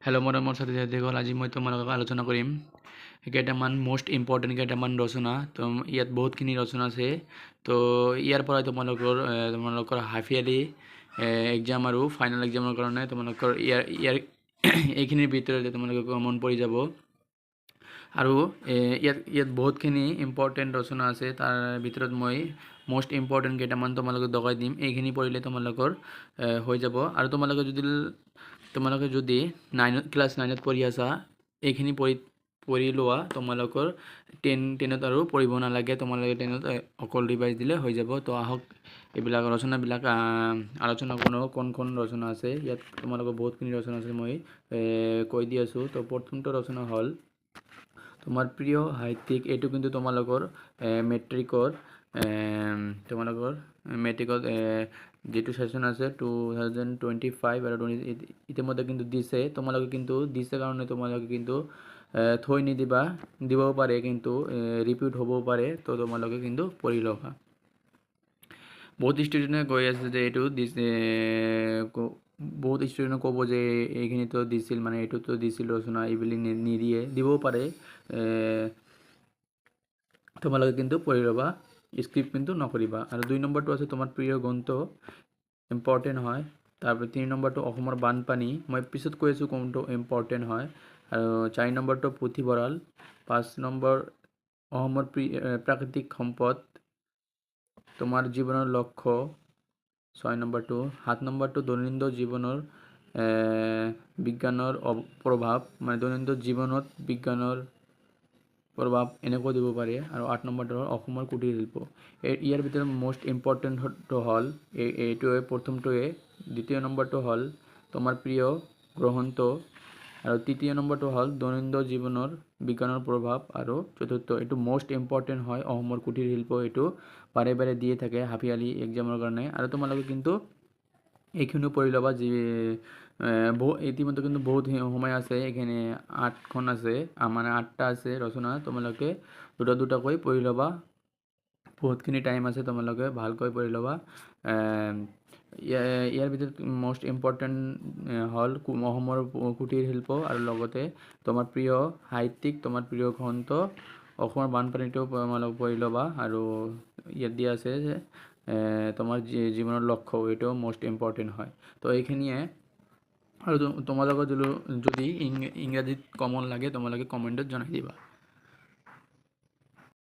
Hello' মোৰ ছাত্ৰ ছাত্ৰীসকল, আজি মই তোমালোকক আলোচনা কৰিম কেইটামান মোষ্ট ইম্পৰ্টেণ্ট কেইটামান ৰচনা। তো ইয়াত বহুতখিনি ৰচনা আছে। তো ইয়াৰ পৰা তোমালোকৰ হাফ ইয়াৰলি এক্সাম আৰু ফাইনেল এক্সামৰ কাৰণে তোমালোকৰ ইয়াৰ এইখিনিৰ ভিতৰতে তোমালোকে কমন পৰি যাব। আৰু ইয়াত বহুতখিনি ইম্পৰ্টেণ্ট ৰচনা আছে। তাৰ ভিতৰত মই মোষ্ট ইম্পৰ্টেণ্ট কেইটামান তোমালোকক দগাই দিম। এইখিনি পঢ়িলে তোমালোকৰ হৈ যাব। আৰু তোমালোকে যদি ক্লাছ 9ত পঢ়ি আছা, এইখিনি পঢ়ি লোৱা। তোমালোকৰ টেনত আৰু পঢ়িব নালাগে। তোমালোকে টেনত অকল ৰিভাইজ দিলে হৈ যাব। তো আহক এইবিলাক ৰচনাবিলাক আলোচনা কৰোঁ। কোন ৰচনা আছে ইয়াত তোমালোকৰ বহুতখিনি ৰচনা আছে, মই কৈ দি আছোঁ। তো প্ৰথমটো ৰচনা হ'ল তোমাৰ প্ৰিয় সাহিত্যিক। এইটো কিন্তু তোমালোকৰ মেট্ৰিকত যিটো ছেশ্যন আছে 2025 আৰু ইতিমধ্যে কিন্তু দিছে। তোমালোকে কিন্তু দিছে কাৰণে তোমালোকে কিন্তু থৈ দিব পাৰে, কিন্তু ৰিপিট হ'বও পাৰে। তো তোমালোকে কিন্তু পঢ়ি ল'বা। বহুত ষ্টুডেণ্টে কৈ আছে যে এইটো দিছে, বহুত ষ্টুডেণ্টে ক'ব যে এইখিনিতো দিছিল, মানে এইটোতো দিছিল ৰচনা, এইবুলি নিদিয়ে, দিবও পাৰে। তোমালোকে কিন্তু পঢ়ি ল'বা, স্কিপ কিন্তু নকৰিবা। আৰু 2 নম্বৰটো আছে তোমাৰ প্ৰিয় গ্ৰন্থ, ইম্পৰ্টেণ্ট হয়। তাৰপৰা 3 নম্বৰটো অসমৰ বানপানী, মই পিছত কৈ আছোঁ কোনটো ইম্পৰ্টেণ্ট হয়। আৰু 4 নম্বৰটো পুথিভঁৰাল, 5 নম্বৰ অসমৰ প্ৰাকৃতিক সম্পদ, তোমাৰ জীৱনৰ লক্ষ্য, 6 নম্বৰটো। 7 নম্বৰটো দৈনন্দিন জীৱনৰ বিজ্ঞানৰ প্ৰভাৱ, মানে দৈনন্দিন জীৱনত বিজ্ঞানৰ প্ৰভাৱ এনেকৈ দিব পাৰে। আৰু 8 নম্বৰটো হ'ল অসমৰ কুটিৰ শিল্প। ইয়াৰ ভিতৰত মোষ্ট ইম্পৰ্টেণ্টটো হ'ল এইটোৱে, প্ৰথমটোৱে। দ্বিতীয় নম্বৰটো হ'ল তোমাৰ প্ৰিয় গ্ৰন্থ। আৰু তৃতীয় নম্বৰটো হ'ল দৈনন্দিন জীৱনৰ বিজ্ঞানৰ প্ৰভাৱ। আৰু চতুৰ্থ, এইটো মোষ্ট ইম্পৰ্টেণ্ট হয়, অসমৰ কুটিৰ শিল্প। এইটো বাৰে বাৰে দিয়ে থাকে হাফ ইয়াৰলি এক্সামৰ কাৰণে। আৰু তোমালোকে কিন্তু এইখিনিও পঢ়ি ল'বা। ইতিমধ্যে কিন্তু বহুত সময় আছে, এইখিনি 8খন আছে, মানে 8টা আছে ৰচনা। তোমালোকে দুটাকৈ পঢ়ি ল'বা, বহুতখিনি টাইম আছে, তোমালোকে ভালকৈ পঢ়ি ল'বা। ইয়াৰ ভিতৰত মোষ্ট ইম্পৰ্টেণ্ট হ'ল অসমৰ কুটিৰ শিল্প, আৰু লগতে তোমাৰ প্ৰিয় সাহিত্যিক, তোমাৰ প্ৰিয় গ্ৰন্থ, অসমৰ বানপানীটো তোমালোকে পঢ়ি ল'বা। আৰু ইয়াত দিয়া আছে যে তোমাৰ জীৱনৰ লক্ষ্য, এইটো মোষ্ট ইম্পৰ্টেণ্ট হয়। তো এইখিনিয়ে। আৰু তোমালোকৰ যদি ইংৰাজীত কমন লাগে, তোমালোকে কমেণ্টত জনাই দিবা।